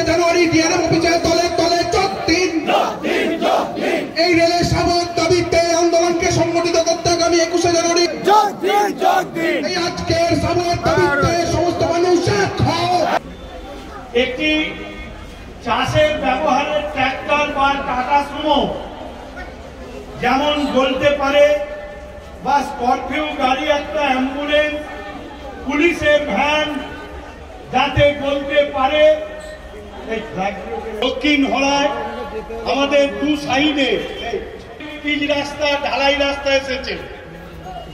জানুয়ারি DRM অফিসের তলে তলে এই রেলের সামন দাবিতে আন্দোলনকে সংগঠিত করতে আগামী 21শে জানুয়ারি এই আজকের সামন দাবিতে সমস্ত মানুষ একটি চাষের ব্যবহারের ট্রাক্টর বা টাটা সুমো যেমন বলতে পারে, বা স্করপিও গাড়ি, একটা অ্যাম্বুলেন্স, পুলিশের ভ্যান যাতে বলতে পারে। দক্ষিণ হলায় আমাদের দু সাইডে পিচ রাস্তা, ঢালাই রাস্তা এসেছে,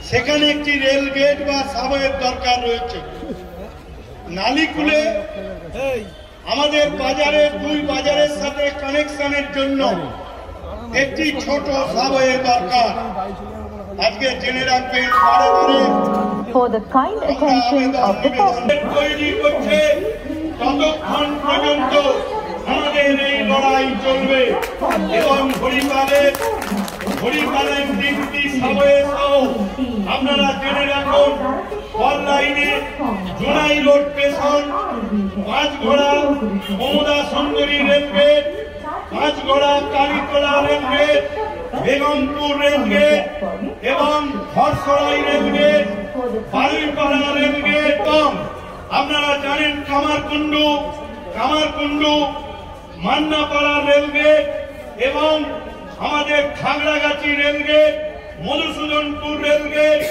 সেখানে একটি রেল গেট বা সাবওয়ের দরকার রয়েছে। নালিকুলে আমাদের বাজারের দুই বাজারের সাথে কানেকশনের জন্য একটি ছোট সাবওয়ে দরকার। আজকে জেনে রাখবেন, তৈরি করছে ততক্ষণ পর্যন্ত আমাদের এই লড়াই চলবে এবং হরিপালের তিনটি সাবওয়ে সহ আপনারা জেনে রাখুন, অনলাইনে জোনাই রোড স্টেশন, পাঁচঘোড়া মমতা সুন্দরী rail gate, পাঁচঘোড়া Kalitala rail gate, Begampur rail gate এবং খরসরাই রেলগেট, বালুইপাড়া রেলগেট, এবং আপনারা জানেন কামারকুণ্ডু মান্নাপাড়া রেলগেট এবং আমাদের খাগড়াগাছি রেলগেট, মধুসূদনপুর রেলগেট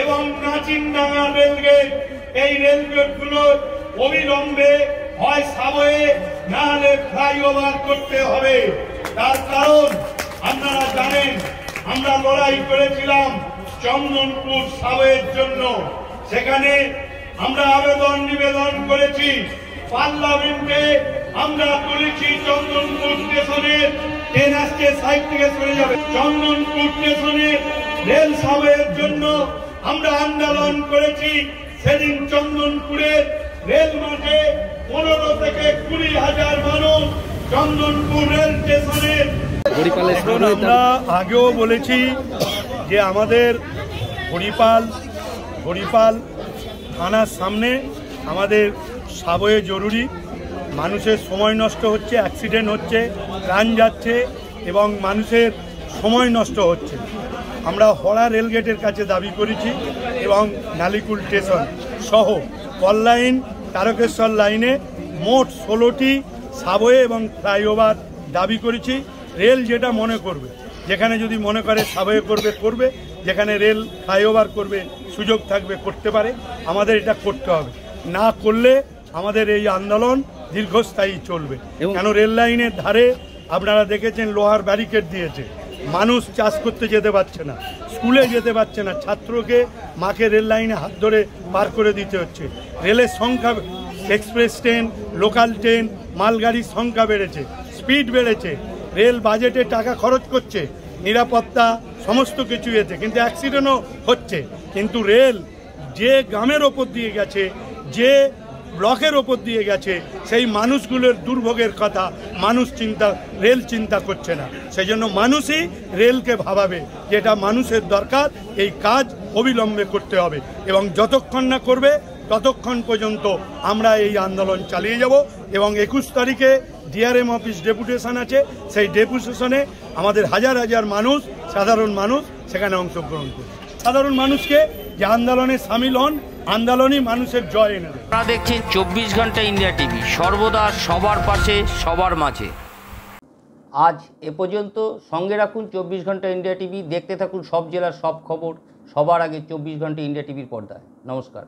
এবং নাচিনডাঙ্গা রেলগেট। এই রেলগেটগুলো অবিলম্বে হয় সাবওয়ে না হলে ফ্লাইওভার করতে হবে। তার কারণ আপনারা জানেন, আমরা লড়াই করেছিলাম চন্দনপুর সাবওয়ের জন্য, সেখানে আমরা নিবেদন করেছি পার্লামেন্টে, আমরা তুলেছি চন্দনপুর স্টেশনের ট্রেন আসছে সাইড থেকে সরে যাবে। চন্দনপুর স্টেশনে রেল সাবওয়ের জন্য আমরা আন্দোলন করেছি। সেদিন চন্দনপুরের রেল মাঠে 15 থেকে 20,000 মানুষ চন্দনপুর রেল স্টেশনে। আমরা আগেও বলেছি যে আমাদের হরিপাল থানার সামনে আমাদের সাবওয়ে জরুরি। মানুষের সময় নষ্ট হচ্ছে, অ্যাক্সিডেন্ট হচ্ছে, প্রাণ যাচ্ছে এবং মানুষের সময় নষ্ট হচ্ছে। আমরা হড়া রেলগেটের কাছে দাবি করেছি এবং নালিকুল স্টেশন সহ কল্যাণ তারকেশ্বর লাইনে মোট 16টি সাবওয়ে এবং ফ্লাইওভার দাবি করেছি। রেল যেটা মনে করবে, যেখানে যদি মনে করে সাবওয়ে করবে, যেখানে রেল ফ্লাইওভার করবে সুযোগ থাকবে করতে পারে। আমাদের এটা করতে হবে, না করলে আমাদের এই আন্দোলন দীর্ঘস্থায়ী চলবে। কেন রেল লাইনের ধারে আপনারা দেখেছেন লোহার ব্যারিকেড দিয়েছে, মানুষ চাষ করতে যেতে পারছে না, স্কুলে যেতে পারছে না, ছাত্রকে মাকে রেল লাইনে হাত ধরে পার করে দিতে হচ্ছে। রেলের সংখ্যা, এক্সপ্রেস ট্রেন, লোকাল ট্রেন, মালগাড়ির সংখ্যা বেড়েছে, স্পিড বেড়েছে, রেল বাজেটে টাকা খরচ করছে, নিরাপত্তা সমস্ত কিছু এতে, কিন্তু অ্যাক্সিডেন্টও হচ্ছে। কিন্তু রেল যে গ্রামের ওপর দিয়ে গেছে, যে ব্লকের ওপর দিয়ে গেছে, সেই মানুষগুলোর দুর্ভোগের কথা রেল চিন্তা করছে না। সেই জন্য মানুষই রেলকে ভাবাবে, যেটা মানুষের দরকার, এই কাজ অবিলম্বে করতে হবে এবং যতক্ষণ না করবে ততক্ষণ পর্যন্ত আমরা এই আন্দোলন চালিয়ে যাব। এবং 21 তারিখে ডিআরএম অফিস ডেপুটেশন আছে, সেই ডেপুটেশনে আমাদের হাজার হাজার মানুষ, সাধারণ মানুষ সেখানে অংশগ্রহণ করবে। সাধারণ মানুষকে যে আন্দোলনে সামিল হন, আন্দোলনই মানুষের জয় এনে দেবে। আপনারা দেখছেন 24 ঘন্টা ইন্ডিয়া টিভি, সর্বদা সবার পাশে, সবার মাঝে। আজ এ পর্যন্ত। সঙ্গে রাখুন 24 ঘন্টা ইন্ডিয়া টিভি, দেখতে থাকুন সব জেলার সব খবর সবার আগে 24 ঘন্টা ইন্ডিয়া টিভির পর্দায়। নমস্কার।